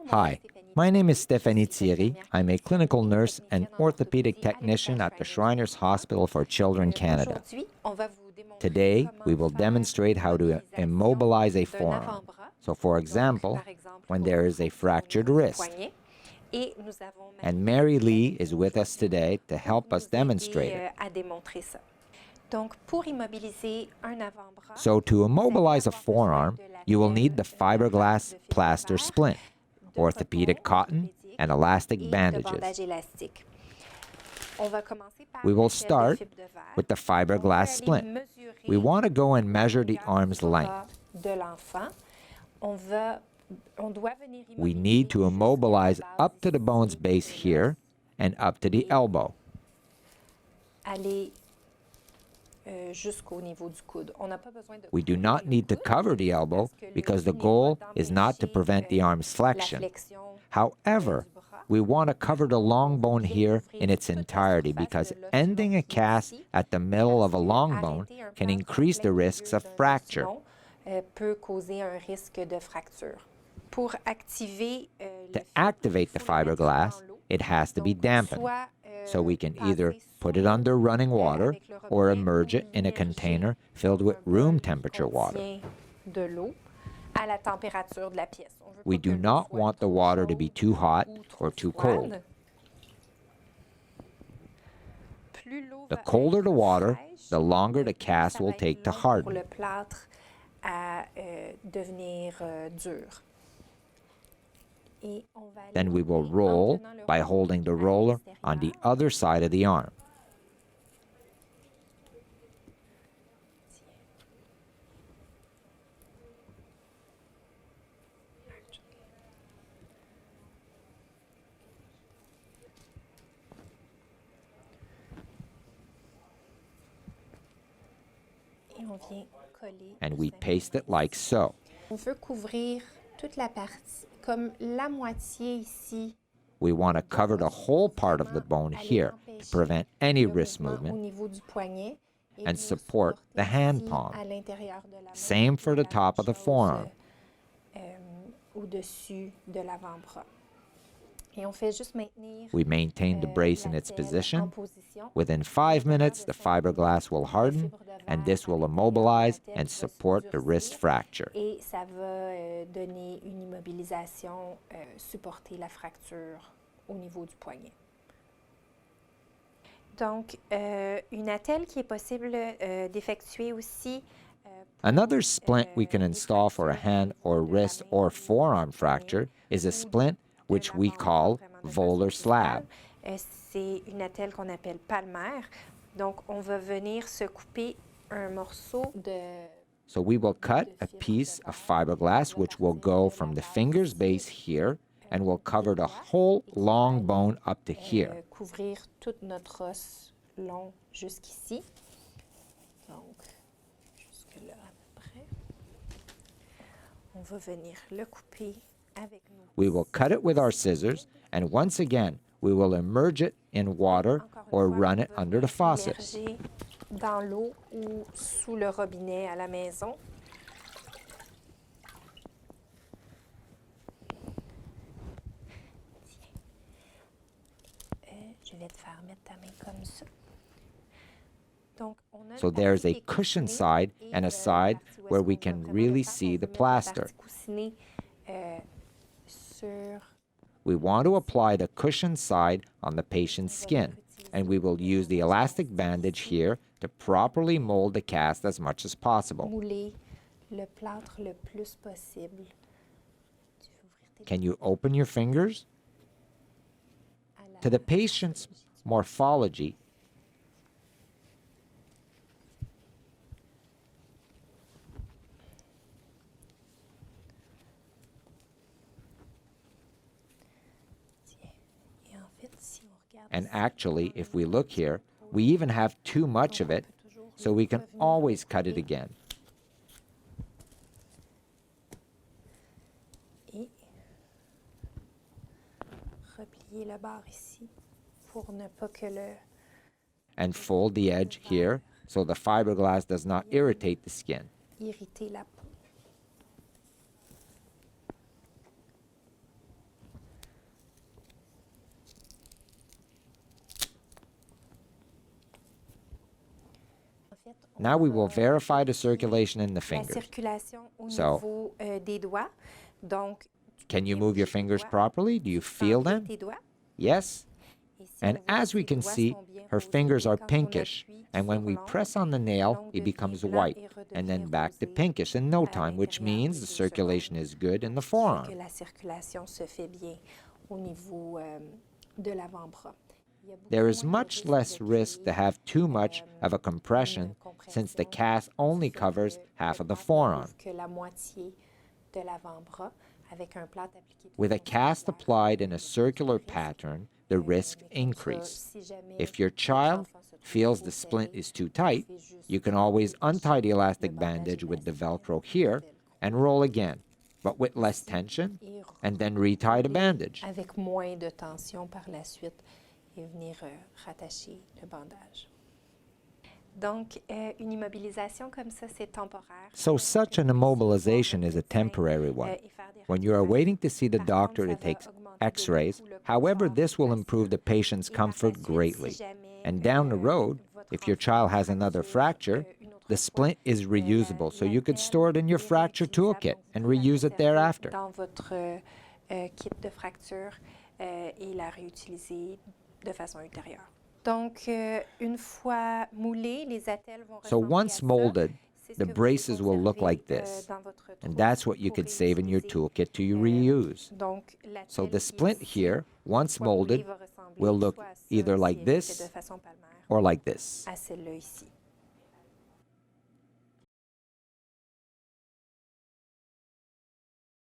Hi, my name is Stéphanie Thierry. I'm a clinical nurse and orthopedic technician at the Shriners Hospital for Children Canada. Today, we will demonstrate how to immobilize a forearm. So, for example, when there is a fractured wrist. And Mary Lee is with us today to help us demonstrate it. So to immobilize a forearm, you will need the fiberglass plaster splint, orthopedic cotton, and elastic bandages. We will start with the fiberglass splint. We want to go and measure the arm's length. We need to immobilize up to the bone's base here and up to the elbow. We do not need to cover the elbow because the goal is not to prevent the arm's flexion. However, we want to cover the long bone here in its entirety because ending a cast at the middle of a long bone can increase the risks of fracture. To activate the fiberglass, it has to be dampened. So we can either put it under running water or immerse it in a container filled with room temperature water. We do not want the water to be too hot or too cold. The colder the water, the longer the cast will take to harden. Then we will roll by holding the roller on the other side of the arm. And we paste it like so. We want to cover the whole part of the bone here to prevent any wrist movement and support the hand palm. Same for the top of the forearm. We maintain the brace in its position. Within 5 minutes, the fiberglass will harden, and this will immobilize and support the wrist fracture. Another splint we can install for a hand or wrist or forearm fracture is a splint which we call volar slab. C'est une attelle qu'on appelle palmaire. Donc, on va venir se couper un morceau de... So we will cut a piece of fiberglass which will go from the finger's base here and will cover the whole long bone up to here. Couvrir tout notre os long jusqu'ici. Donc, jusque-là à peu près. On va venir le couper avec nous. We will cut it with our scissors, and once again, we will immerse it in water or run it under the faucet. Dans l'eau ou sous le robinet à la maison. Je vais te faire mettre ta main comme ça. So there's a cushion side and a side where we can really see the plaster. We want to apply the cushion side on the patient's skin, and we will use the elastic bandage here to properly mold the cast as much as possible. Can you open your fingers? To the patient's morphology, and actually, if we look here, we even have too much of it, so we can always cut it again. And fold the edge here so the fiberglass does not irritate the skin. Now we will verify the circulation in the la fingers. circulation au So, niveau des doigts. Donc, Can you move your fingers properly? Do you feel them? tes doigts. Yes? Et si And on voit as que we tes can doigts see, sont bien her posés, fingers are quand on pinkish, appuie and when sur we l'ongle, press on the nail, l'ongle it becomes devient white, blanc et and then redevient back to rosé pinkish in no à time, which l'intérieur means de the 2 circulation secondes. is good in the Que forearm. la circulation se fait bien au niveau de l'avant-bras. Il y a beaucoup There is moins de much risque less de risk to créer, have too much of a une compression since the compression cast only du fait covers que half le of the plat ne forearm. couvre que la moitié de l'avant-bras avec un plâtre appliqué de With a façon cast circulaire. applied in a circular risque, pattern, the risk mais comme ça, increase. si jamais If your votre child enfant se trouve feels trop the splint serré, is too vous tight, pouvez juste you can always détacher untie the le elastic bandage bandage with the élastique avec Velcro le here Velcro and roll again, but with less ici tension, et and then retie the rouler bandage. avec moins de tension par la suite et venir rattacher le bandage. Donc, une immobilisation comme ça, c'est temporaire. So such an immobilization is a temporary one. When you are waiting to see the doctor to take x-rays, however, this will improve the patient's comfort greatly. And down the road, if your child has another fracture, the splint is reusable, so you could store it in your fracture toolkit and reuse it thereafter. Dans votre kit de fracture et la réutiliser de façon ultérieure. Donc, une fois moulés, les attelles vont So ressembler à once ça. molded, C'est ce the que vous braces will look conservez, like this. dans votre And trousse that's what you pour could save in your réutiliser. toolkit to reuse. Donc, So l'attelle the qui est splint ici, here, once une fois moulée, molded, va ressembler will look soit à ça, either si like elle est faite this de façon palmaire, or like this. à celle-là ici.